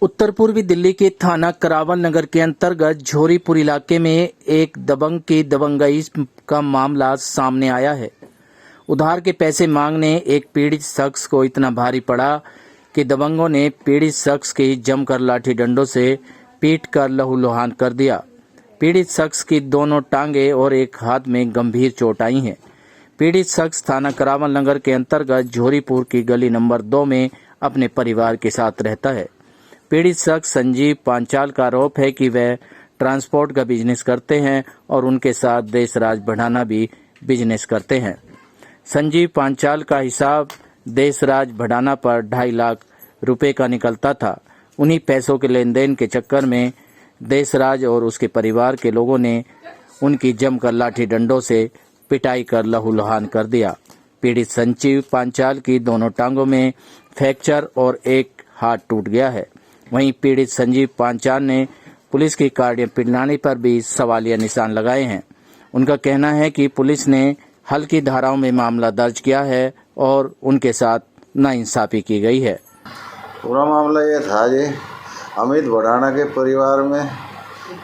उत्तर पूर्वी दिल्ली के थाना करावल नगर के अंतर्गत झोरीपुर इलाके में एक दबंग की दबंगई का मामला सामने आया है। उधार के पैसे मांगने एक पीड़ित शख्स को इतना भारी पड़ा कि दबंगों ने पीड़ित शख्स की जमकर लाठी डंडों से पीट कर लहूलुहान कर दिया। पीड़ित शख्स की दोनों टांगे और एक हाथ में गंभीर चोट आई है। पीड़ित शख्स थाना करावल नगर के अंतर्गत झोरीपुर की गली नंबर 2 में अपने परिवार के साथ रहता है। पीड़ित शख्स संजीव पांचाल का आरोप है कि वह ट्रांसपोर्ट का बिजनेस करते हैं और उनके साथ देशराज बढ़ाना भी बिजनेस करते हैं। संजीव पांचाल का हिसाब देशराज बढ़ाना पर 2.5 लाख रुपए का निकलता था। उन्हीं पैसों के लेन देन के चक्कर में देशराज और उसके परिवार के लोगों ने उनकी जमकर लाठी डंडों से पिटाई कर लहूलुहान कर दिया। पीड़ित संजीव पांचाल की दोनों टांगों में फ्रैक्चर और एक हाथ टूट गया है। वहीं पीड़ित संजीव पांचाल ने पुलिस की कार्य पिटाने पर भी सवालिया निशान लगाए हैं। उनका कहना है कि पुलिस ने हल्की धाराओं में मामला दर्ज किया है और उनके साथ नाइंसाफी की गई है। पूरा मामला ये था जी, अमित बढ़ाना के परिवार में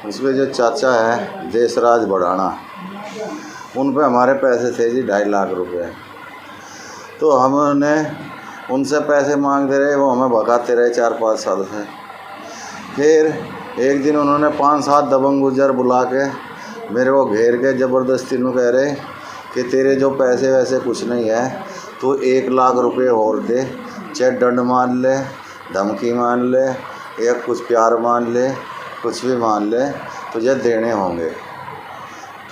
उसके जो चाचा है देशराज बढ़ाना, उन पे हमारे पैसे थे जी 2.5 लाख रुपए। तो हमने उनसे पैसे मांगते रहे, वो हमें भगाते रहे 4-5 साल से। फिर एक दिन उन्होंने 5-7 दबंग गुजर बुला के मेरे को घेर के ज़बरदस्ती में कह रहे कि तेरे जो पैसे वैसे कुछ नहीं है, तो 1 लाख रुपए और दे, चाहे दंड मान ले, धमकी मान ले या कुछ प्यार मान ले, कुछ भी मान ले, तुझे देने होंगे।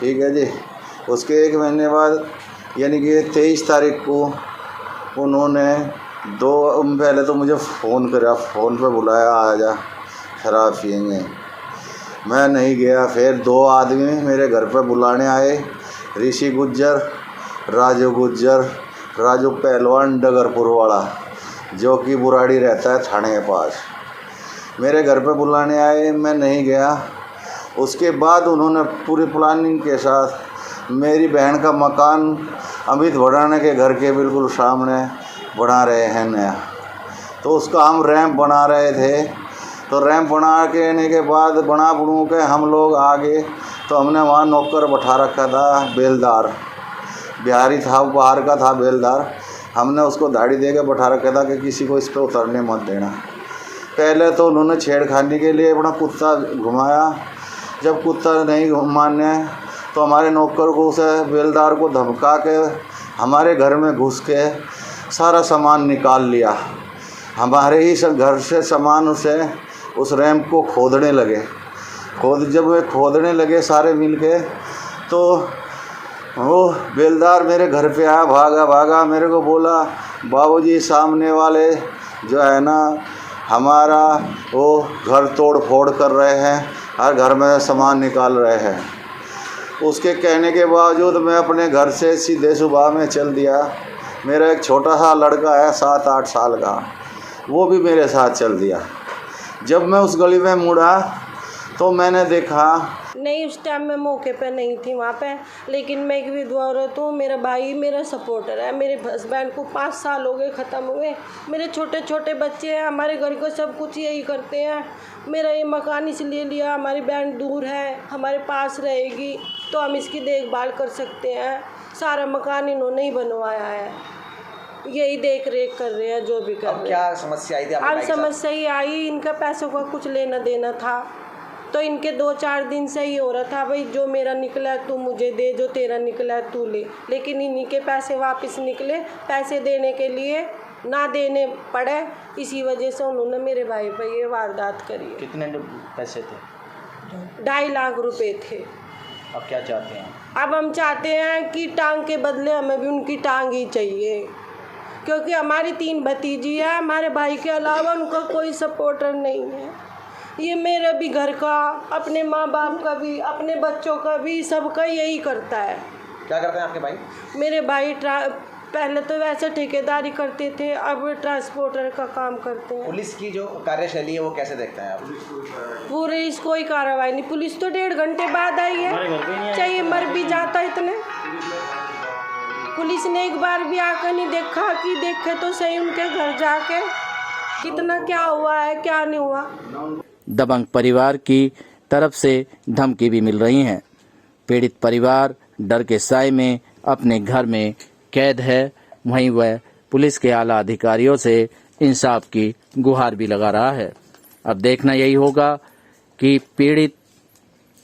ठीक है जी। उसके 1 महीने बाद यानी कि 23 तारीख को उन्होंने पहले तो मुझे फ़ोन करा, फ़ोन पे बुलाया, आ जा शराब पिएंगे। मैं नहीं गया। फिर 2 आदमी मेरे घर पे बुलाने आए, ऋषि गुज्जर, राजू पहलवान डगरपुर वाला, जो कि बुराड़ी रहता है थाने के पास। मेरे घर पे बुलाने आए, मैं नहीं गया। उसके बाद उन्होंने पूरी प्लानिंग के साथ मेरी बहन का मकान अमित बढ़ाने के घर के बिल्कुल सामने बना रहे हैं नया। तो उसका हम रैंप बना रहे थे। तो रैंप बना के आने के बाद बना के हम लोग आगे, तो हमने वहाँ नौकर बैठा रखा था, बेलदार बिहारी था, बाहर का था बेलदार। हमने उसको दाढ़ी दे के बैठा रखा था कि किसी को इस पर उतरने मत देना। पहले तो उन्होंने छेड़खानी के लिए अपना कुत्ता घुमाया। जब कुत्ता नहीं माने तो हमारे नौकर को, उसे बेलदार को धमका के हमारे घर में घुस के सारा सामान निकाल लिया। हमारे ही घर से सामान उस रैंप को खोदने लगे। जब वे खोदने लगे सारे मिल के, तो वो बेलदार मेरे घर पे आया, भागा मेरे को बोला, बाबूजी सामने वाले जो है ना हमारा वो घर तोड़ फोड़ कर रहे हैं और घर में सामान निकाल रहे हैं। उसके कहने के बावजूद मैं अपने घर से सीधे सुबह में चल दिया। मेरा एक छोटा सा लड़का है 7-8 साल का, वो भी मेरे साथ चल दिया। जब मैं उस गली में मुड़ा तो मैंने देखा, नहीं उस टाइम मैं मौके पे नहीं थी वहाँ पे, लेकिन मैं एक विधवा औरत हूँ। मेरा भाई मेरा सपोर्टर है। मेरे हस्बैंड को 5 साल हो गए ख़त्म हुए। मेरे छोटे छोटे बच्चे हैं, हमारे घर को सब कुछ यही करते हैं। मेरा ये मकान इसलिए लिया, हमारी बहन दूर है, हमारे पास रहेगी तो हम इसकी देखभाल कर सकते हैं। सारा मकान इन्होंने ही बनवाया है, यही देख रेख कर रहे हैं जो भी कर रहे हैं। क्या समस्या आई थी? अब समस्या ही आई, इनका पैसों का कुछ लेना देना था। तो इनके 2-4 दिन से ही हो रहा था, भाई जो मेरा निकला है तू मुझे दे, जो तेरा निकला है तू ले। लेकिन इन्हीं के पैसे वापस निकले, पैसे देने के लिए ना देने पड़े। इसी वजह से उन्होंने मेरे भाई पर ये वारदात करी। कितने पैसे थे? 2.5 लाख रुपए थे। अब क्या चाहते हैं? अब हम चाहते हैं कि टांग के बदले हमें भी उनकी टांग ही चाहिए, क्योंकि हमारी 3 भतीजी है। हमारे भाई के अलावा उनका कोई सपोर्टर नहीं है। ये मेरे भी घर का, अपने माँ बाप का भी, अपने बच्चों का भी, सबका यही करता है। क्या करते हैं आपके भाई? मेरे भाई पहले तो वैसे ठेकेदारी करते थे, अब ट्रांसपोर्टर का काम करते हैं। पुलिस की जो कार्यशैली है वो कैसे देखते हैं आप? पुलिस कोई कार्रवाई नहीं। पुलिस तो 1.5 घंटे बाद आई है, चाहिए मर भी जाता इतने। पुलिस ने एक बार भी आकर नहीं देखा कि देखे तो सही उनके घर जाके। कितना क्या हुआ है क्या नहीं हुआ। दबंग परिवार की तरफ से धमकी भी मिल रही है। पीड़ित परिवार डर के साए में अपने घर में कैद है। वहीं वह पुलिस के आला अधिकारियों से इंसाफ की गुहार भी लगा रहा है। अब देखना यही होगा कि पीड़ित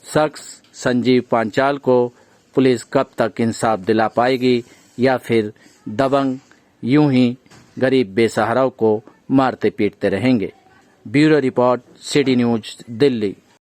शख्स संजीव पांचाल को पुलिस कब तक इंसाफ दिला पाएगी या फिर दबंग यूं ही गरीब बेसहाराओं को मारते पीटते रहेंगे। Bureau report, city news, Delhi.